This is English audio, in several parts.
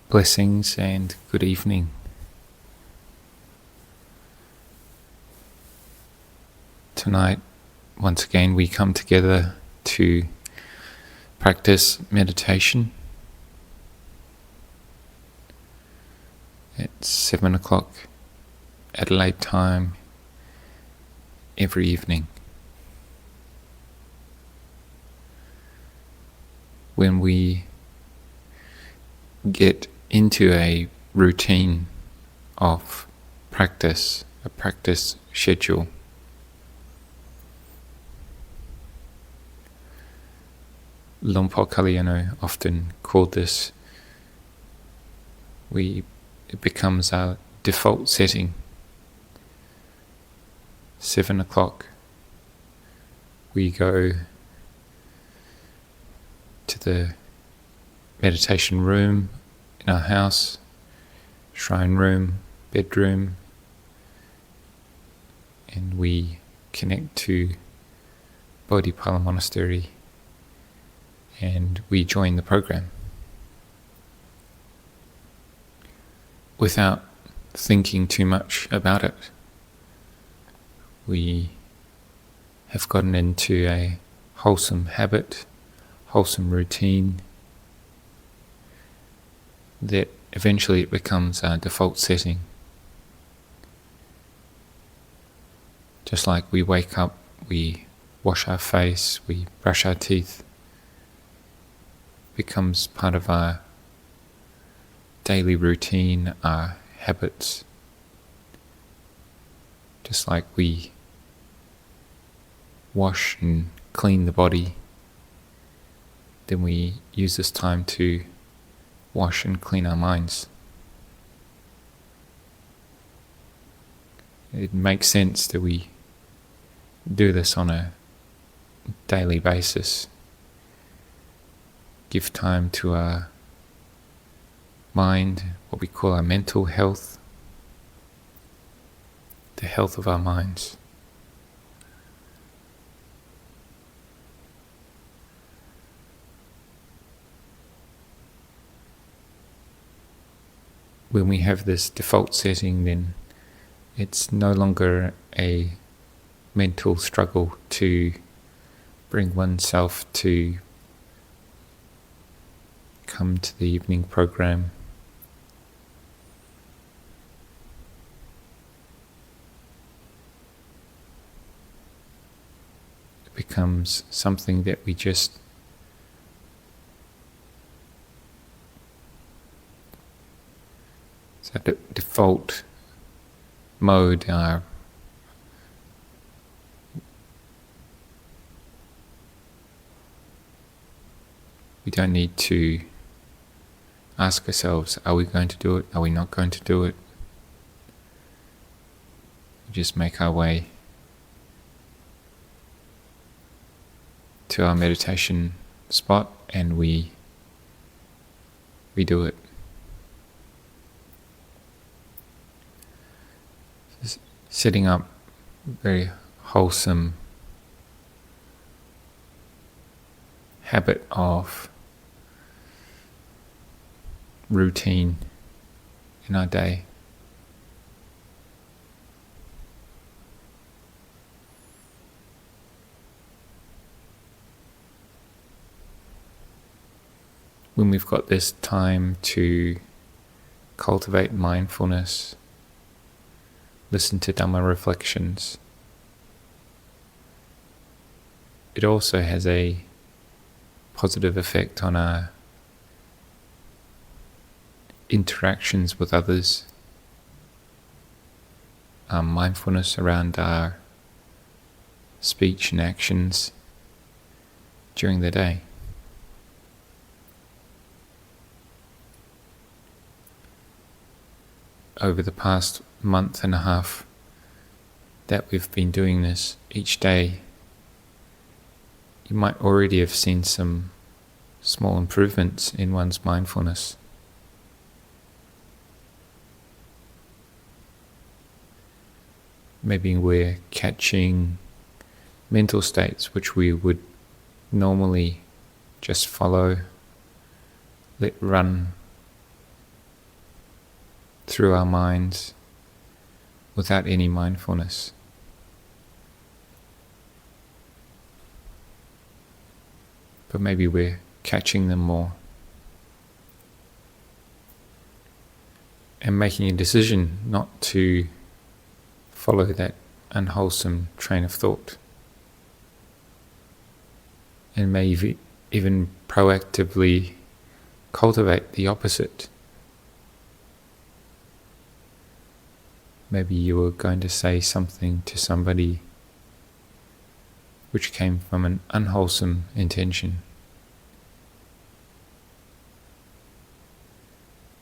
Blessings and good evening. Tonight, once again, we come together to practice meditation. It's 7 o'clock Adelaide time every evening. When we get into a routine of practice, a practice schedule, Lumpur Kalyano often called this, it becomes our default setting. 7 o'clock, we go to the meditation room in our house, shrine room, bedroom, and we connect to Bodhipala Monastery and we join the program without thinking too much about it. We have gotten into a wholesome habit, wholesome routine, that eventually it becomes our default setting. Just like we wake up, we wash our face, we brush our teeth, becomes part of our daily routine, our habits. Just like we wash and clean the body, then we use this time to wash and clean our minds. It makes sense that we do this on a daily basis. Give time to our mind, what we call our mental health, the health of our minds. When we have this default setting, then it's no longer a mental struggle to bring oneself to come to the evening program. It becomes something that we just the default mode. We don't need to ask ourselves, are we going to do it? Are we not going to do it? We just make our way to our meditation spot and we do it. Setting up very wholesome habit of routine in our day. When we've got this time to cultivate mindfulness, listen to Dhamma reflections, it also has a positive effect on our interactions with others, our mindfulness around our speech and actions during the day. Over the past month and a half that we've been doing this each day, you might already have seen some small improvements in one's mindfulness. Maybe we're catching mental states which we would normally just follow, let run through our minds without any mindfulness. But maybe we're catching them more and making a decision not to follow that unwholesome train of thought, and maybe even proactively cultivate the opposite. Maybe you were going to say something to somebody which came from an unwholesome intention,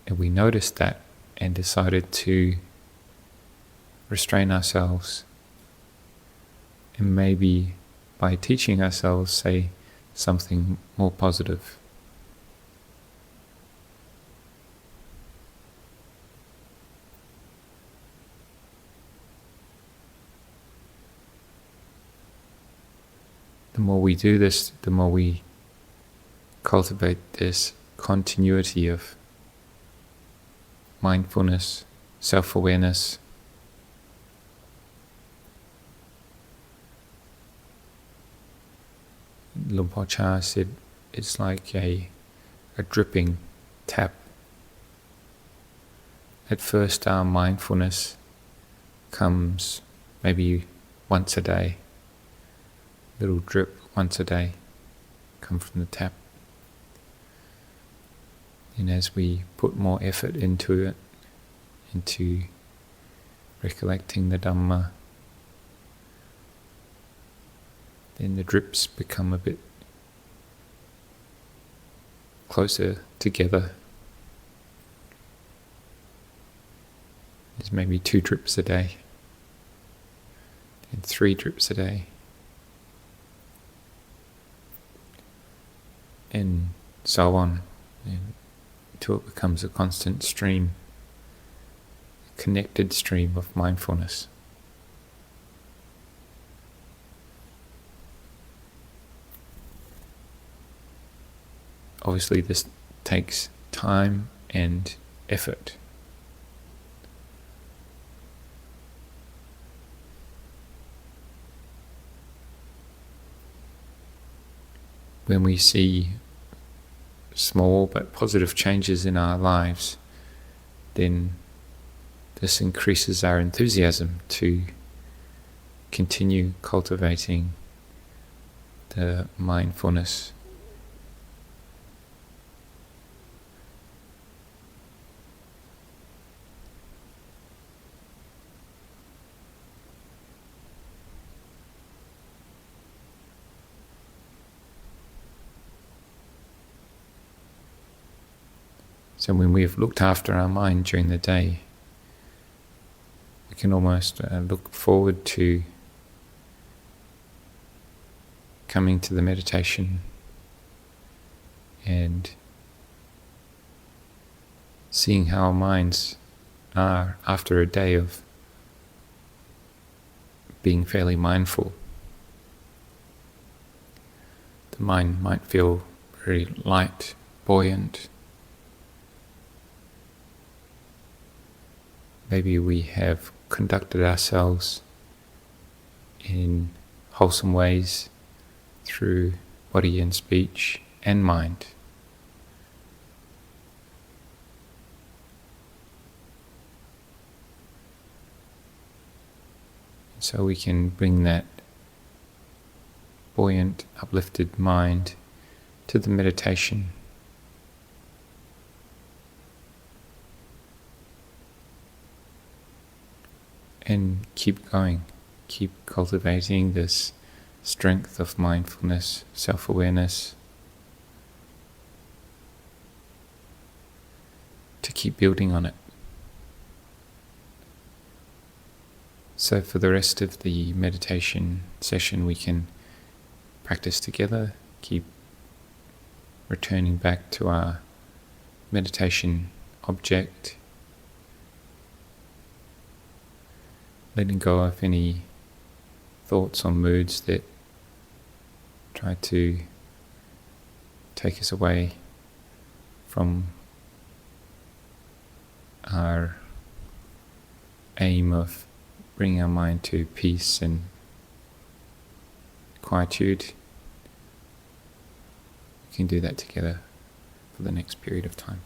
and we noticed that and decided to restrain ourselves, and maybe by teaching ourselves say something more positive. The more we do this, the more we cultivate this continuity of mindfulness, self-awareness. Lumpur Cha said it's like a dripping tap. At first our mindfulness comes maybe once a day, little drip once a day come from the tap. And as we put more effort into it, into recollecting the Dhamma, then the drips become a bit closer together. There's maybe 2 drips a day, and 3 drips a day, and so on, and until it becomes a constant stream, a connected stream of mindfulness. Obviously this takes time and effort. When we see small but positive changes in our lives, then this increases our enthusiasm to continue cultivating the mindfulness. So when we've looked after our mind during the day, we can almost look forward to coming to the meditation and seeing how our minds are after a day of being fairly mindful. The mind might feel very light, buoyant. Maybe we have conducted ourselves in wholesome ways through body and speech and mind. So we can bring that buoyant, uplifted mind to the meditation. And keep going, keep cultivating this strength of mindfulness, self-awareness, to keep building on it. So for the rest of the meditation session we can practice together, keep returning back to our meditation object, letting go of any thoughts or moods that try to take us away from our aim of bringing our mind to peace and quietude, we can do that together for the next period of time.